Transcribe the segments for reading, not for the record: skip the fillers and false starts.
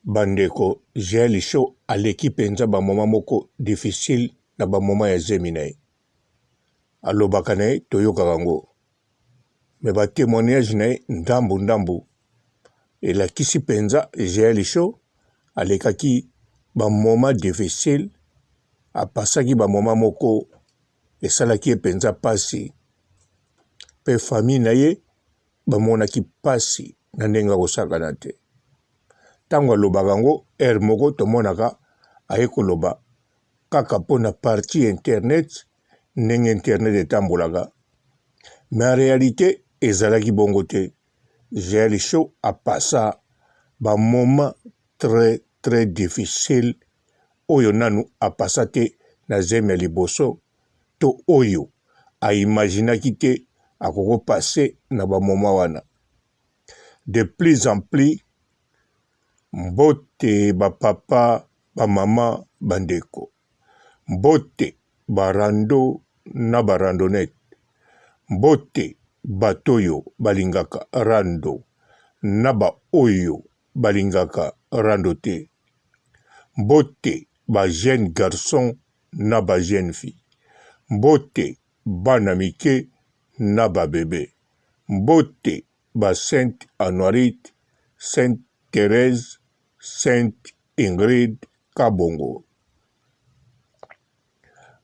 Bandeko, j'ai les shows à l'équipe enza ba moment moko difficile na ba moment ya zemine. Allo bakane toyo karango. Mais ba témoignage ne ndambu. Et la kisi penza j'ai les shows à l'ékaki ba moment difficile a pasaki ba moment moko et salaki penza pasi. Pe famille na ye ba monaki pasi na ndenga kosakana te. Tango alobaka yango moko tomonaka aye koloba kaka mpona partie internet ndenge internet etambolaka. Mais en réalité ezalaki bongo te. J'ai chaud à passer ba moment très difficile oyo nanu a passate na zeme liboso to oyo a imaginaki te akoko passer na ba moment wana. De plus en plus mbote ba papa, ba mama, bandeko. Mbote barando na barandonnette. Mbote batoyo balingaka rando na ba oyo balingaka rando te. Mbote ba jeune garçon na ba jeune fille. Mbote bana mike na ba bébé. Mbote ba Sainte Honorite, Sainte Thérèse, Sainte Ingrid Kabongo.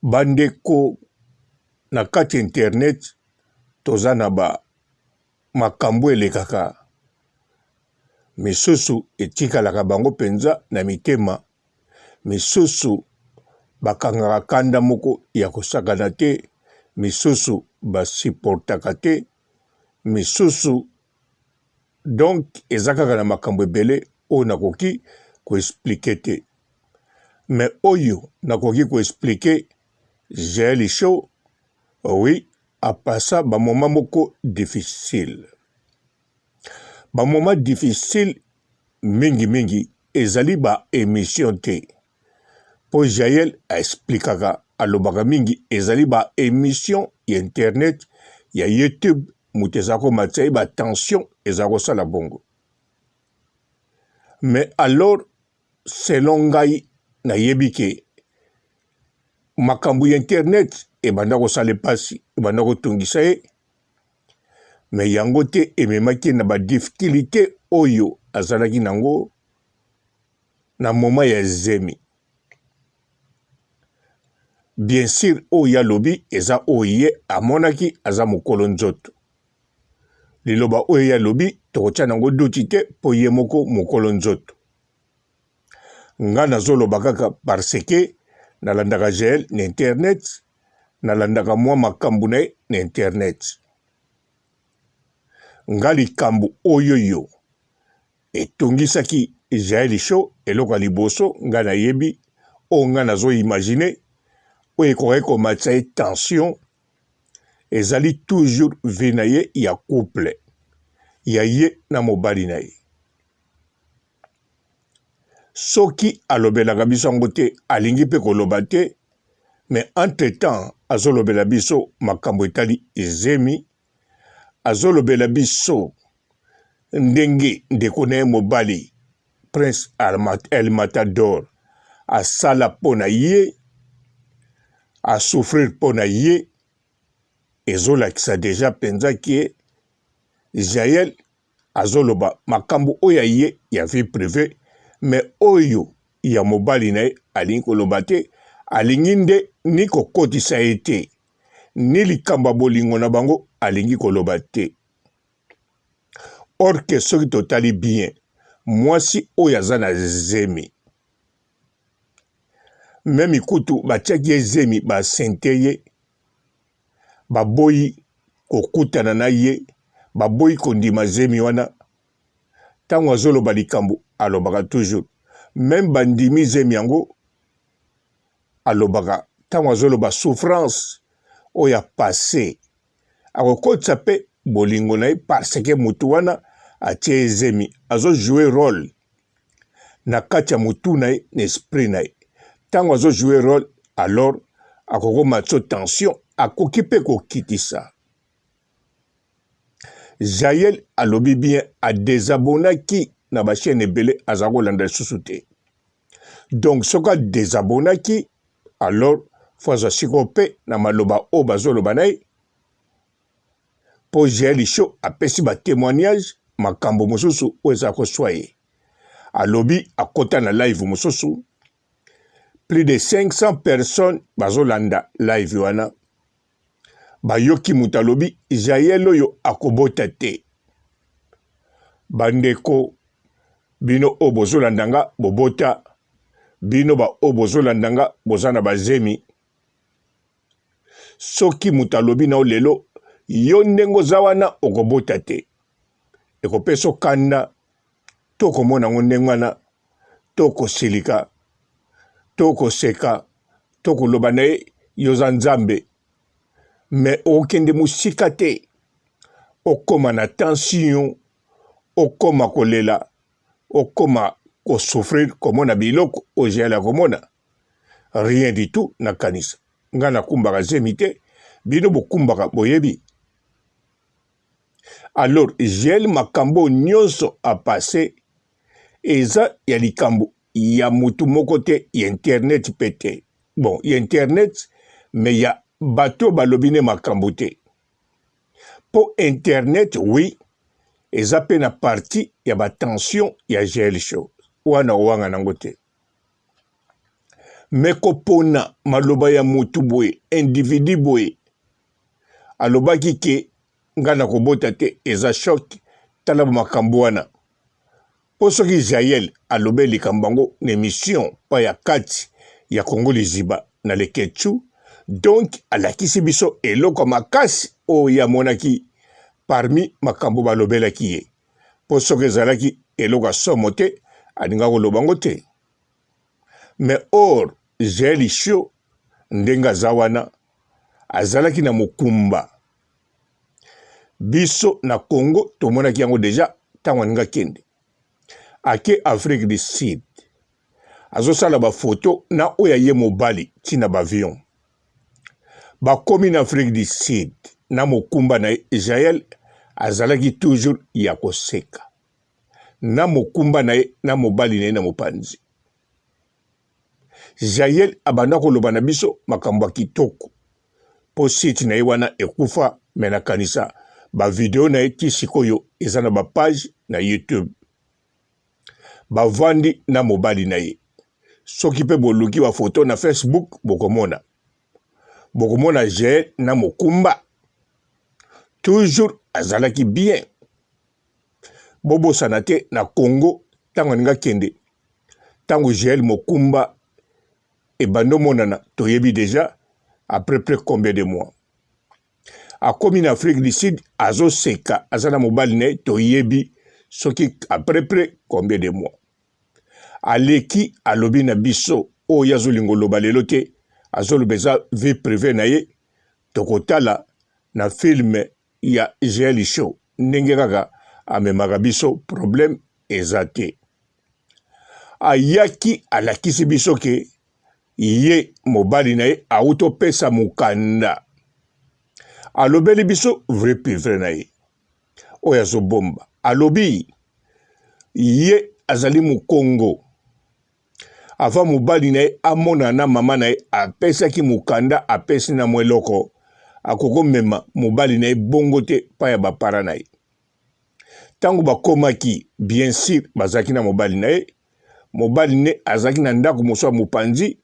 Bandeko na kati internet toza na ba makambo elekaka. Misusu etikalaka bango penza na mitema. Misusu bakangaka kanda moko ya kosakana te. Misusu basiportaka te. Misusu donc ezakaka na makambo ebele oyo nakoki ko-expliquer te. Mais oyo nakoki ko-expliquer j'ai les shows, oui, à passer ba moment moko difficile. Ba moment difficile mingi ezali ba émission te. Po Jaël a explicaka alobaka mingi ezali ba émission ya internet ya YouTube mutezako matsayi ba tension ezako sala bongo. Mais alors selon ngai na yebike makambo ya internet ebanda kosala pasi ebanda kotungisa ye mais yango te ememaki na ba difficulté oyo azalaki nango na moment ya zemi. Bien sûr oyo alobi eza oye amonaki aza mokolo nzoto. Liloba oyo alobi tokotia nango doti te po ye moko mokolo nzoto. Nga nazoloba kaka parce que nalandaka Jaël na internet, nalandaka mwa makambo na ye na internet. Nga likambo oyo yo etungisaki Jaël show eloko liboso nga nayebi o nga nazo imaginer oyo ekoki komatisa ye tension ezali toujours vie na ye ya couple ya ye na mobali na ye. Soki alobelaka biso yango te alingi mpe koloba te mais entre temps azolobela biso makambo etali ezemi azolobela biso ndenge ndeko na ye mobali Prince El Matador asala pona ye asouffrir pona ye ezolakisa deja penza ki Jaël azoloba makambo oyo ye ya vie privée mais oyo ya mobali na ye alingi koloba te alingi nde ni kokotisa ye te ni likambo bolingo na bango alingi koloba te. Or que soki totali bien mwasi oyo aza na zemi même kutu batiaki ye zemi basente ye baboyi kokutana na ye baboyi kondima zemi wana tango azoloba likambo alobaka toujours même bandimi zemi yango alobaka tango azoloba souffrance oyo passé akokotisa mpe bolingo na ye parce que mutu wana atie ezemi azo jouer rôle na kati ya mutu na ye na esprit na ye tango azo jouer rôle alors akokoma so tension akoki mpe kokitisa. Jaël alobi bien a désabonaki na ba chaîne ebele azako landa susu te. Donc soka désabonnaki alors faut sikope na maloba o bazoloba naye po GL Show apesi ba témoignage makambo mosusu o ezako soye. Alobi akota na live mosusu plus de 500 personnes bazolanda live wana. Bayoki mutalobi Jael oyo akobota te. Bandeko bino o bozolandanga bobota, bino ba o bozolandanga bozana bazemi. Soki mutalobi na lelo yo ndengo zawana okobota te. Ekopeso kanda toko mona ngondengwana toko silika toko seka toko lobanae yoza nzambe. Mais okende musika te okoma na tension okoma kolela okoma kosouffrir komona biloko ojela komona rien du tout na kanisa ngana kumbaka zemi te bino bokumbaka boyebi. Alors GL makambo nyonso a passé eza ya likambo ya mutu moko te ya internet pete. Bon, ya internet mais ya bato balobine makambo te. Po internet oui eza pe na parti ya ba tension ya GL Show wana wanga nango te. Meko pona maloba ya mutu boye individu boye alobaki ke ngana kobota te eza choc tala makambo wana. Po soki Jael alobe likambango na émission pa ya kati ya Congo Liziba na le Ketchu, donc alakisi biso eloko makasi o ya monaki parmi makambo balobelaki ye. Po soki ezalaki eloko somo te aninga kolobango te. Mais or GL Show ndenga zawana azalaki na mokumba. Biso na Congo tomonaki yango deja tango aninga kende. Ake Afrique du Sud. Azosala ba photo na oya ye mobali tina ba avion. Ba komi na Afrique du Sud na mokumba na Jael azalaki toujours ya koseka. Na mokumba na ye na mobali na ye na mopanzi. Jael abanda koloba na biso makambo kitoko. Po site na ye wana ekufa mena kanisa ba video na ye ti sikoyo eza na ba page na YouTube. Bavandi na mobali na ye. Soki pe boluki ba photo na Facebook bokomona. Bokomona GL na mokumba. Toujours azalaki bien. Bobo sanate na Congo tango ninga kende. Tango GL mokumba e bando monana toyebi déjà après près combien de mois. A komi na Afrique du Sud azo seka azana mobali ne toyebi soki après près combien de mois. Aleki alobi na biso o yazo lingolo balelo te azolobeza vie privée na ye tokotala na film ya GL Show ndenge kaka amemaka biso problème eza te. Ayaki alakisi biso ke ye mobali na ye auto pesa mukanda alobeli biso vrai privée na ye oyo azobomba alobi ye azali mukongo ava mobali na ye amona na mama na ye apesaki mukanda apesi na mweloko akoko mema mobali na ye bongo te pa ya bapara na ye. Tango bakomaki bien sûr bazaki na mobali na ye mobali ne azaki na ndako mosusu mopanzi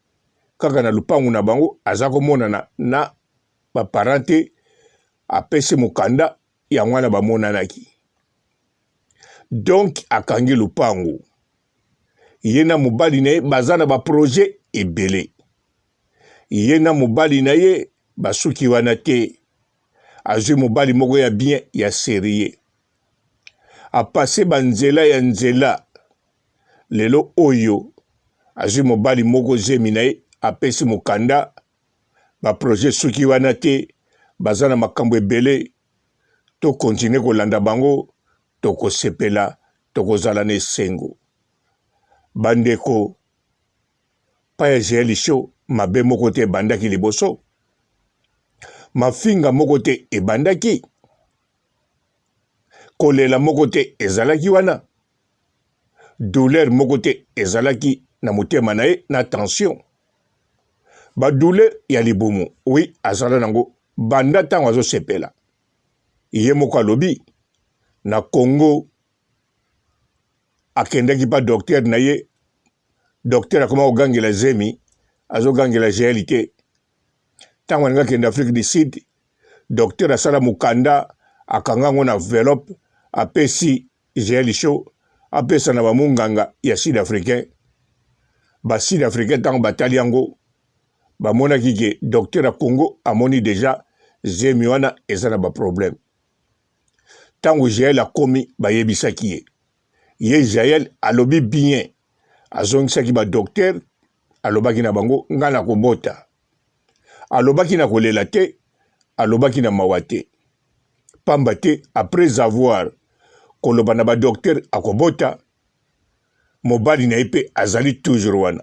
kaka na lupangu na bango azako monana na bapara te apesi mukanda ya mwana bamonanaki. Donc akangi lupangu. Ye na mobali na ye baza na ba projet ebele. Ye na mobali na ye basuki wana te. Azwi mobali moko ya bien ya sérieux. Apase banzela ya nzela. Lelo oyo azwi mobali moko zemi na ye apesi mukanda ba projet suki wana te baza na makambo ebele to continue kolanda bango to kosepela to kozala na esengo. Bandeko pa ya GL Show mabe moko te ebandaki liboso. Mafinga moko te ebandaki. Kolela moko te ezalaki wana. douleur moko te ezalaki na motema na ye na tension. Ba douleur ya libumu, oui, azala nango banda ntango azosepela. Ye moko alobi na Congo akendaki pa docteur na ye, docteur akoma kogangela zemi, azogangela GL te. Ntango alinga kende Afrique du Sud, docteur asala mukanda akanga ngo na enveloppe apesi GL show, apesa na bamunganga ya sud-africain. Ba sud-africain ntango batali yango bamonaki ke docteur a Congo amoni deja zemi wana eza na ba problème. Tango Jael akomi bayebisaki ye. Ye Jael alobi bien. Azongisaki ba docteur alobaki na bango nga na kobota. Alobaki na kolela te, alobaki na mawa te. Pamba te après avoir koloba na ba docteur akobota, mobali na ye mpe azali toujours wana.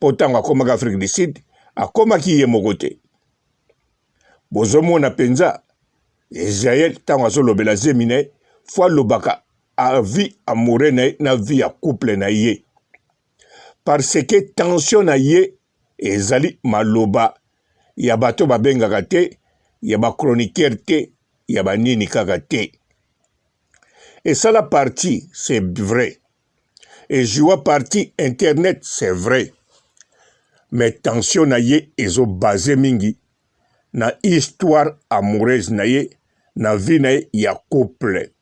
Po tango akomaka Afrique du Sud, akomaki ye moko te. Bozomona penza Jael tango azolobela zemi na ye fo alobaka a vie amoureux na ye na vie ya couple na ye. Parce que tension na ye ezali maloba ya bato babengaka te, ya ba chroniqueur te, ya ba nini kaka te. Et ça la partie, c'est vrai. Et joua partie internet, c'est vrai. Mais tension na ye ezo basé mingi na histoire amoureuse na ye, na vie na ye ya couple.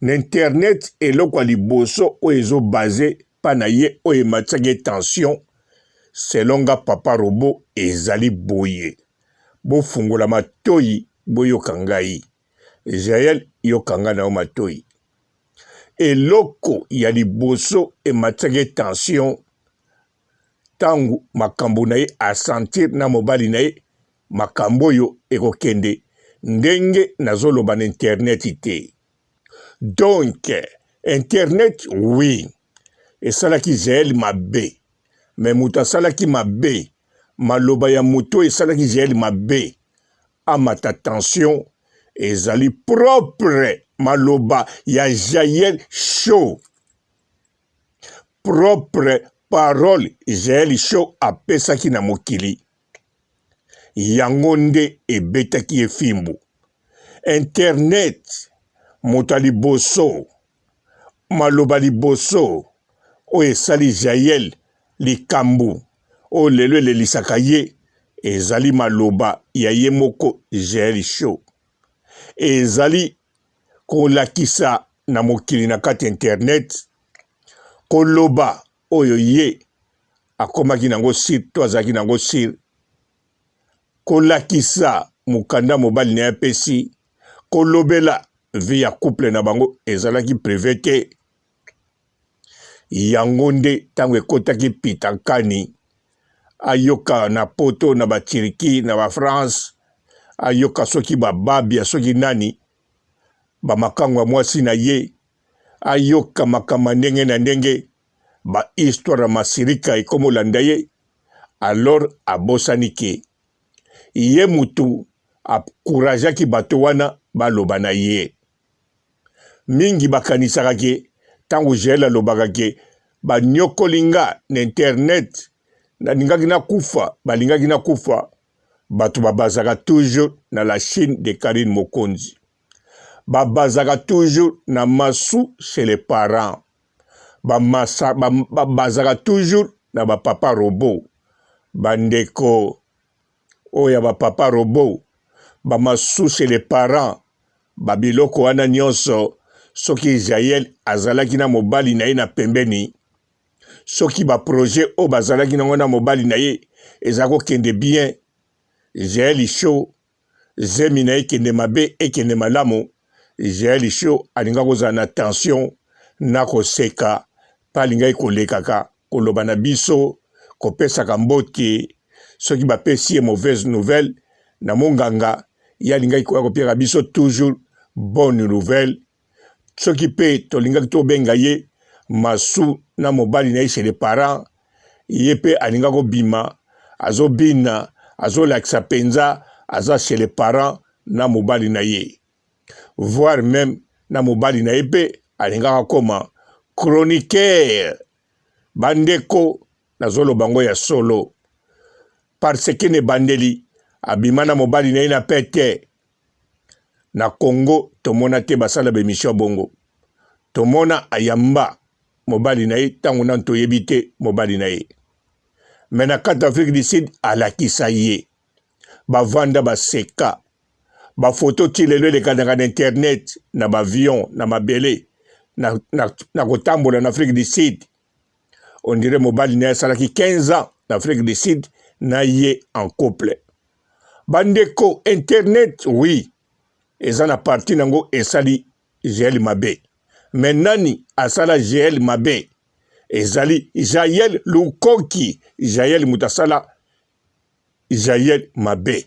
N'internet eloko ya liboso o ezo basé pa na ye o ematisaki tension, selon nga papa robo ezali boye. Bofungola matoyi boyoka ngai. Jael yokanga na yo matoyi. Eloko ya liboso ematisaki tension, tangu makambo na ye asentir na mobali na ye, makambo yo ekokende ndenge nazoloba na internet te. Donc, internet, oui, esalaki Jael mabe, mais mutu asalaki mabe, maloba ya mutu esalaki Jael mabe, amata tension, ezali propre maloba ya Jael show. Propre parole Jael show apesaki na mokili. Yango nde ebetaki efimbu. Internet, moto liboso, maloba liboso, o esali Jael likambu, o lelo elelisaka ye, ezali maloba ya ye moko Jael show. Ezali kolakisa na mokili na kati internet, koloba oyo ye akomaki nango sir, to azalaki nango sir, kolakisa mukanda mobali na apesi, kolobela vie ya couple na bango ezalaki privé te. Yango nde tango ekotaki pitankani, ayoka na poto na ba Turki na ba France, ayoka soki bababia soki nani, ba makango ya mwasi na ye, ayoka makama ndenge na ndenge, ba histoire masirika ekomolanda ye, alors abosani ke ye mutu akurageaki bato wana baloba na ye. Mingi bakanisaka ke tango Jael alobaka ke banyokolinga na internet balingaki na kufa, bato babazaka toujours na la Chine de Karine Mokonzi, babazaka toujours na masu chez les parents, babazaka toujours na ba papa robot, bandeko oya ba papa robot, bamasu chez les parents, babiloko wana nyonso. Soki Jael azalaki na mobali na ye na pembeni, soki ba projet o bazalaki na mobali na ye ezako kende bien, Jael show zemi na ye kende mabe e kende malamu, Jael show alinga kozala na tension na koseka, pa alinga kolekaka koloba na biso, kopesaka mbote, soki bapesi ye mauvaise nouvelle na monganga, ya alinga kopiaka biso toujours bonne nouvelle. Soki pe tolingaki tobenga ye masu na mobali na ye chez les parents, ye pe alinga kobima, azobina, azolakisa penza, aza chez les parents na mobali na ye. Voire même na mobali na ye pe alinga koma chroniqueur bandeko nazolo bango ya solo parce que ne bandeli abimana mobali na ina pete na Congo tomona te basala bemission bongo tomona ayamba mobali na ye tango na toyebi te mobali na ye mais na kati Afrique du Sud alakisa ye bavanda baseka bafoto ti lelo elekaka na internet na bavion na mabele na kotambola na Afrique du Sud on dirait mobali na ye asalaki 15 ans na Afrique du Sud na ye en couple bandeko internet oui eza na parti nango esali GL mabe mais nani asala GL mabe ezali Jaël Lukoki Jaël mutasala Jaël mabe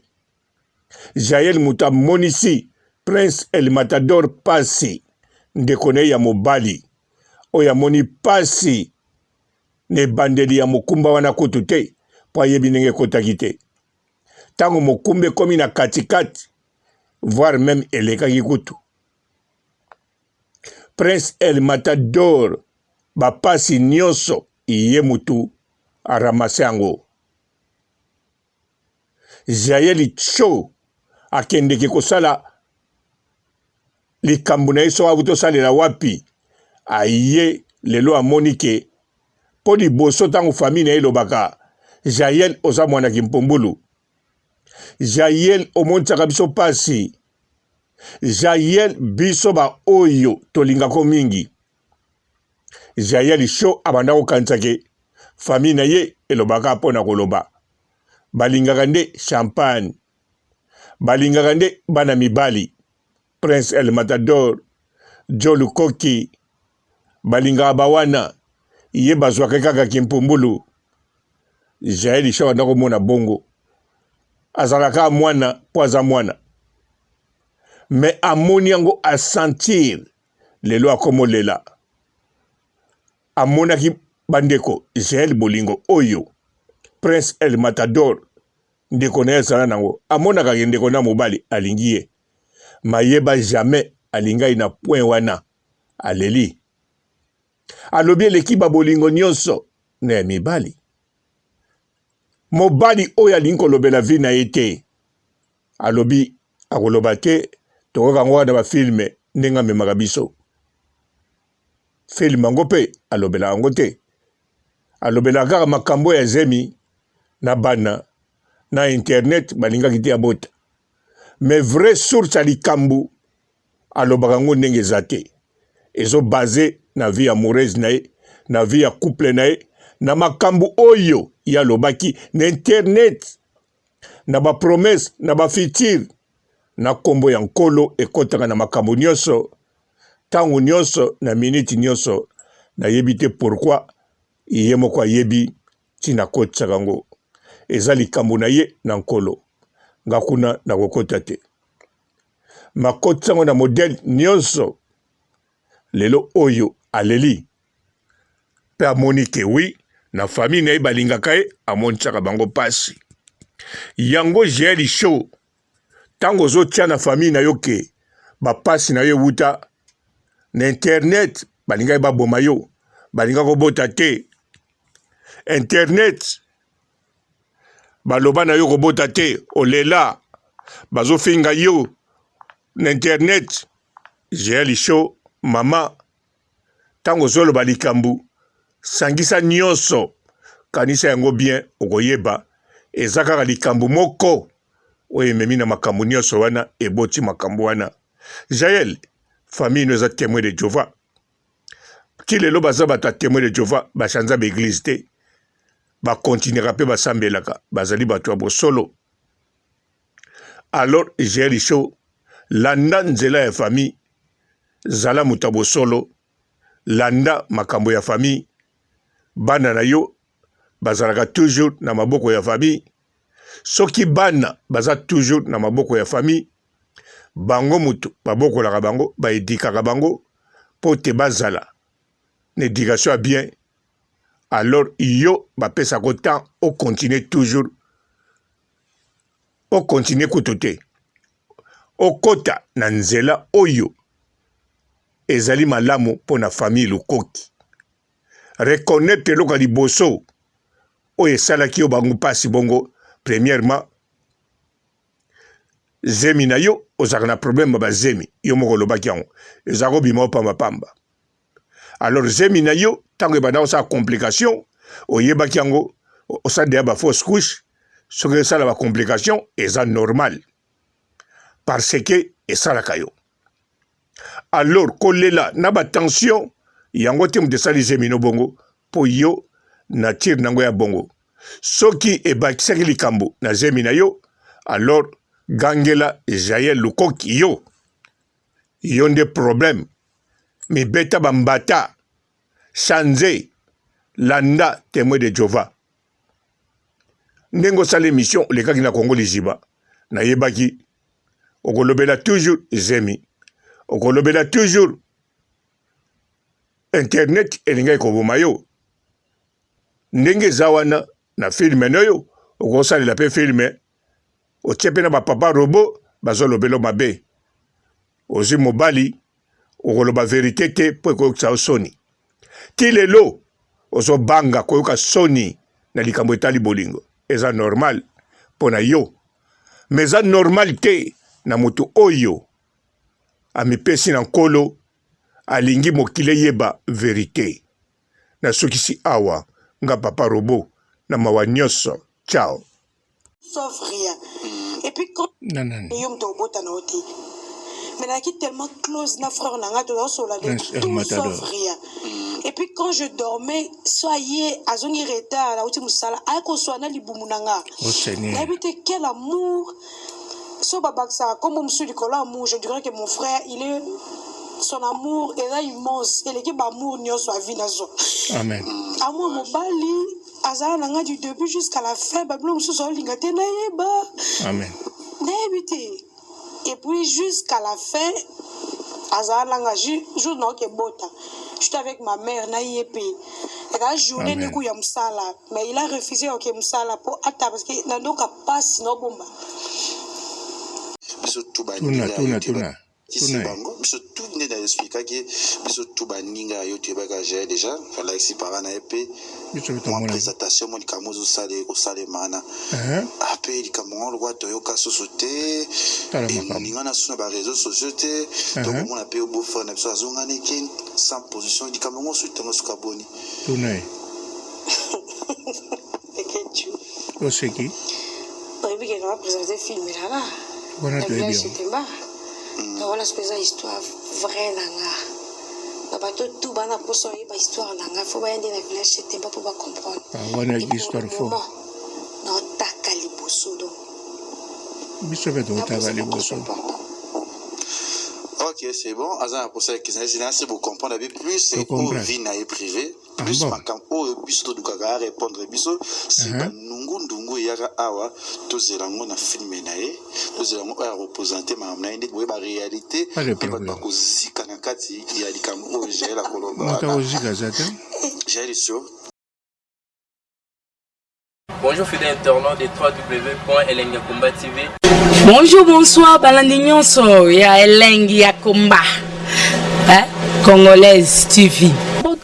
Jaël muta monisi Prince El Matador pasi ndekone ya mobali oya moni pasi ne bandeli ya mokumba wana kutu te po ayebi ndenge ekotaki te ntango mokumba ekomi na katikati voire même elekaki kutu Prince El Matador bapasi nyonso iye mutu aramase yango Jaël Cho akendeki kosala likambo na ye so abuti osalela wapi aye lelo amoni ke mpo liboso ntango famille na ye elobaka Jaël oza mwanaki mpumbulu Jaël omonisaka biso pasi Jaël biso ba oyo tolingako mingi Jaël Cho abanda kokanisa ke famille na ye elobaka mpona koloba balingaka nde champagne balingaka nde bana mibali Prince El Matador Joe Lukoki balingaka bawana ye bazwaka kaka kimpumbulu Jaël Cho abanda komona bongo azalaka mwana po aza mwana mais amoni yango asentir lelo akomolela amonaki bandeko Jaël bolingo oyo Prince El Matador ndeko na ye azala nango amonaka ke ndeko na mobali alingi ye mayeba jamais alingai na point wana aleli alobi eleki babolingo nyonso na ya mibali mobali oyo alingi kolobela vi na ye te alobi akoloba te tokoka ngo na bafilme ndenge amemaka biso filme yango mpe alobela yango te alobela kaka makambo ya zemi na bana na internet balingaki te ya bota mais vrai source ya likambo alobaka ngo ndenge eza te ezobase na vie amoureuse na ye na vie ya couple na ye na makambo oyo ye alobaki na internet na bapromese na bafuture na nkombo ya nkolo ekotaka na makambo nyonso ntango nyonso na miniti nyonso nayebi te pourquoi ye moko ayebi ntina akotisaka yango eza likambo na ye na nkolo nga kuna nakokota te makotisa yango na modele nyonso lelo oyo aleli mpe amoni ke wi na famille na ye balingaka ye amonisaka bango pasi yango Jaël Cho ntango ozotia na famille na yo ke bapasi na yo ewuta na internet balingaki baboma yo balingaki kobota te internet baloba na yo kobota te olela bazofinga yo na internet Jaël Cho mama ntango ozoloba likambo sangisa nyonso kanisa yango bien okoyeba eza kaka likambo moko oyo ememi na makambo nyonso wana eboti makambo wana Jaël famille no eza témoin de Jehova ti lelo baza bato ya témoin de Jehova bachanza baeglise te bakontinuera mpe basambelaka bazali bato ya bosolo alors Jaël Cho landa nzela ya famille zala moto ya bosolo landa makambo ya famille bana na yo bazalaka toujours na maboko ya famille soki bana baza toujours na maboko ya famille bango mutu babokolaka bango baedikaka bango po te bazala na éducation ya bien alors yo bapesaka temps o continue toujours o continue kutu te okota na nzela oyo ezali malamu mpo na famille Lukoki reconnaître le kaliboso o esalaki yo bango pasi bongo premièrement zemi na yo ozaka na problème ba zemi yo moko lobaki yango ezako bima pamba pamba alors zemi na yo tango ebanda osa complication oyebaki yango osala ba fausse couche soki esala ba complication eza normal parce que esalaka yo alors kolela na ba tension yango te mutu esali zemi no bongo po yo na tire nango ya bongo soki ebakisaki likambo na zemi na yo alors gangela Jael lukoki yo nde problème mibeta bambata sanze landa témoin de Jova ndenge osala émission lekaki na Congo liziba nayebaki okolobela toujours zemi okolobela toujours internet elingai koboma yo ndenge eza wana na filme noyo okosalela mpe filme otie mpe na bapapa robo bazolobela mabe ozwi mobali okoloba verité te mpo ekoyokisa yo soni ti lelo ozobanga koyoka soni na likambo etali bolingo eza normal mpo na yo me eza normal te na moto oyo amipesi na nkolo alingi mokili yeba verité nasukisi awa nga papa robo na mawa nyonso ciao sauf rien et puis quand yom to bota na oti mais là qui tellement close na frère na ngato dans sola de tout sauf rien et puis quand je dormais soyez azongi retard la oti musala ako soana libumu nanga oh Seigneur d'habitude quel amour so babaksa comme monsieur Nicolas amour je dirais que mon frère il est son amour est immense et l'équipe amour nyo soit vie nazo amen amour mobali azala nanga du début jusqu'à la fin bablo mususu lingate na yeba amen n'habité et puis jusqu'à la fin azala nanga jour non ke bota j'étais avec ma mère na yepe et la journée ni ku ya musala mais il a refusé OK musala pour ata parce que nandoka passe no bomba tuna Kisi bango biso tout ne da expliquer que biso tout baninga yo te baka j'ai déjà fallait si parana épée mon présentation mon kamozo sale au sale mana après il kamon le roi toyoka sosoté et ninga na suna ba réseaux sociaux te donc mon appel au beau frère na biso azonga neki sans position il kamon soutien sur kaboni tuna et que tu o seki prévu que on va présenter film là voilà très bien voilà cette histoire vraie nanga papa tout bana poso ba histoire nanga faut ba yende na village c'était pas pour ba comprendre voilà histoire fort non takali boso do biso vedo takali boso ok c'est bon azan pour ça que c'est pour comprendre plus c'est pour vie na privée plus ma camp o biso to duka répondre biso c'est ba ndungu yaka awa to zelango na film nae to zelango a représenter ma na inde ba réalité et ba ko zika na kati ya likambo o j'ai la kolomba mata o zika zata j'ai sûr. Bonjour fidèles internautes de www.elengiakomba TV. Bonjour, bonsoir, balandi nyonso ya Elengi ya Komba. Congolaise TV.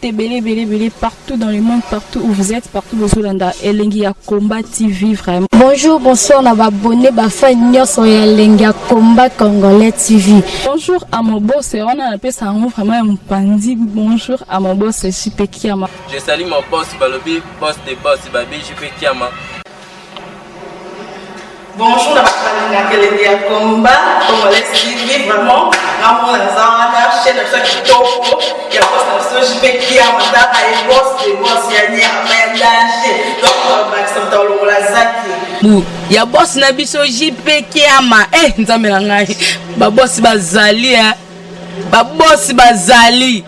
Belé partout dans le monde, partout où vous êtes, partout où vous êtes, Elengi ya Komba TV vraiment. Bonjour, bonsoir, on va abonner ba fan nyonso ya Elengi ya Komba Congolais TV. Bonjour à mon boss, on a appelé ça vraiment un pandi. Bonjour à mon boss, JP Kiama. Je salue mon boss Balobi, boss des boss Babi, JP Kiama. Bonjour, la Elengi ya Komba Congolais TV vraiment. Amour la zana, chaîne de ça qui topo, il y a pas de JP Kiama, ta et boss des boss ya ni amendage. Donc on va accepter le la zaki. Ya boss na biso JP Kiama nzambe na ngai ba boss bazali ba boss bazali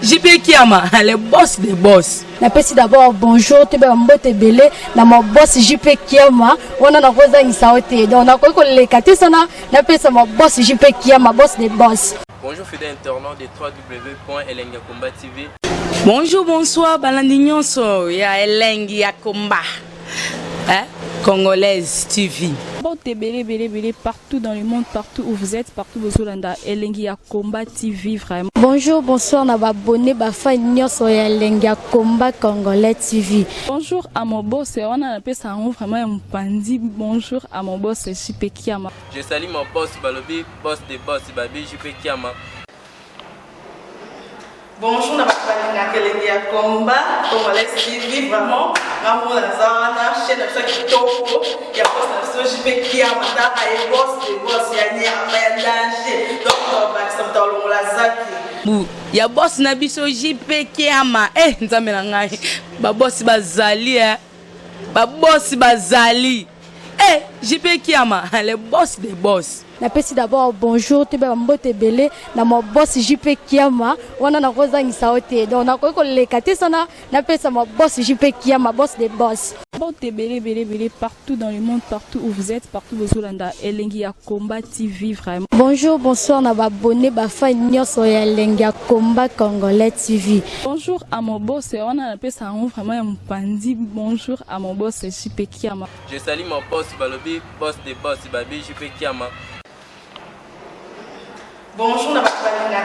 JP Kiama le boss des boss. Napesi d'abord bonjour te ba mbote belé na mon boss JP Kiama on a koza ngisaote donc na ko lekate sana napesa mon boss JP Kiama boss des boss. Bonjour fidèles internautes de www.elengiakomba TV. Bonjour bonsoir balandi nyonso ya Elengi ya Komba. Congolaise TV. Bon, belé, partout dans le monde, partout où vous êtes, partout où vous êtes, Elengia Combat TV, vraiment. Bonjour, bonsoir, na abonné, fan nyonso ya Elengia Combat Congolais TV. Bonjour à mon boss, on a appelé ça vraiment un pandi. Bonjour à mon boss, JP Kiama. Je salue mon boss Balobi, boss des boss, Babi, JP Kiama. Bonjour, na Elengia Combat Congolais TV, vraiment. Maman Lazana, chaîne de chaque topo, il y a pas de JP Kiama, et boss des boss, il y a un danger. Donc, on va s'entendre dans la zaki. Ya boss na biso JP Kiama. Nzambe na ngai. Ba boss bazali Ba boss bazali. JP Kiama, le boss des boss. Napesi d'abord bonjour, tu peux mbote belé na mon boss JP Kiama, wana na koza ngisaote. Donc na ko lekate sana, napesa mon boss JP Kiama, boss des boss. Bon, belé, partout dans le monde, partout où vous êtes, partout où vous êtes, Elengia Combat TV, vraiment. Bonjour, bonsoir, na abonné, fan nyonso ya Elengia Combat Congolais TV. Bonjour à mon boss, on a appelé ça vraiment un pandi. Bonjour à mon boss, JP Kiama. Je salue mon boss Balobi, boss des boss, Babi, JP Kiama. Bonjour, na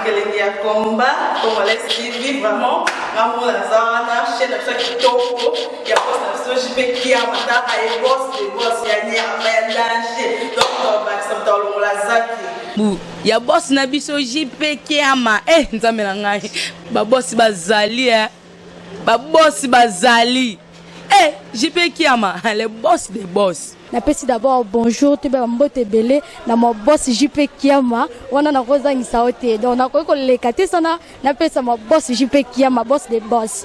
Elengia Combat Congolais TV, vraiment. Maman Lazana, chaîne de chaque topo, il y a pas de JP Kiama, et boss des boss, il y a un danger. Donc, on va s'entendre dans la zaki. Ya boss na biso JP Kiama. Nzambe na ngai. Ba boss bazali Ba boss bazali. JP Kiama, le boss des boss. Napesi d'abord bonjour, tu peux mbote belé na mon boss JP Kiama, wana na koza ngisaote. Donc na ko lekate sana, napesa mon boss JP Kiama, boss des boss.